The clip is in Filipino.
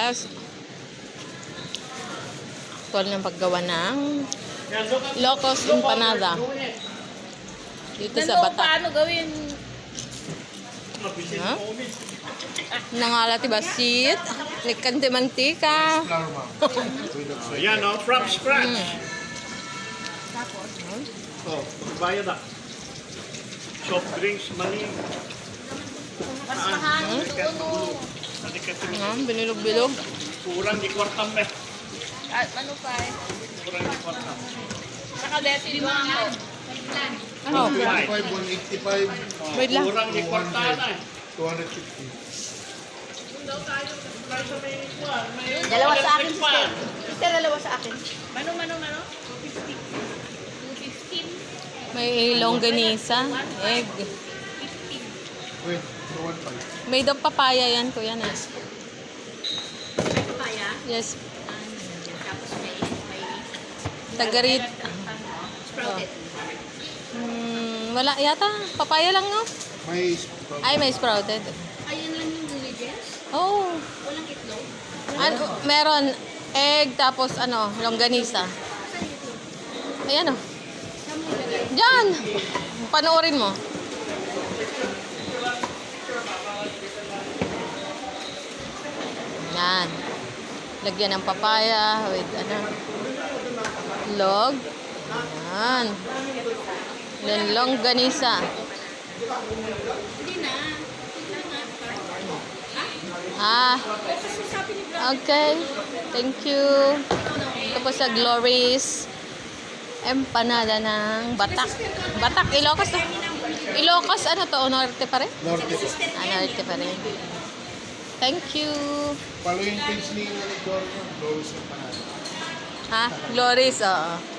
Yes. Actual ng paggawa ng Locos Empanada. Dito sa Batak. Paano gawin? Ha? Nangalati basit. Likan de mantika. Yan o, from scratch. Oh, bayad ah. Soft drinks, mali. Mas mahangin doon. Binilog-bilog. Kurang di kwartam eh. At ano pa eh? Kurang di kwartam. Saka deti mo ako. Ano? 185, 185, Wait lang. Kurang di kwartam na eh. 250. Dalawa sa akin, sister. Sister, dalawa sa akin. Mano? 215. May longganisa. Egg. Wait, 215. Made of papaya yan, kuya Nes. Papaya. Yes. Tapos may Tagarit. sprouted. Wala yata. Papaya lang, no? May Ay, may sprouted. Ayan lang yung ingredients. Oh. Walang itlog. Ano, meron egg, tapos ano, longganisa. Ayan, oh. Diyan! Panoorin mo. Yan. Lagyan ng papaya with ano, log. Yan. Then longganisa. Hindi na. Okay. Thank you. Tapos sa Glory's Empanada ng Batak. Batak, Ilocos. Ilocos, ano to? Norte pa rin? Norte. Norte pa rin. Thank you. Follow yung page ni Dorian, Lois Empanada. Ha? Glory's, oo.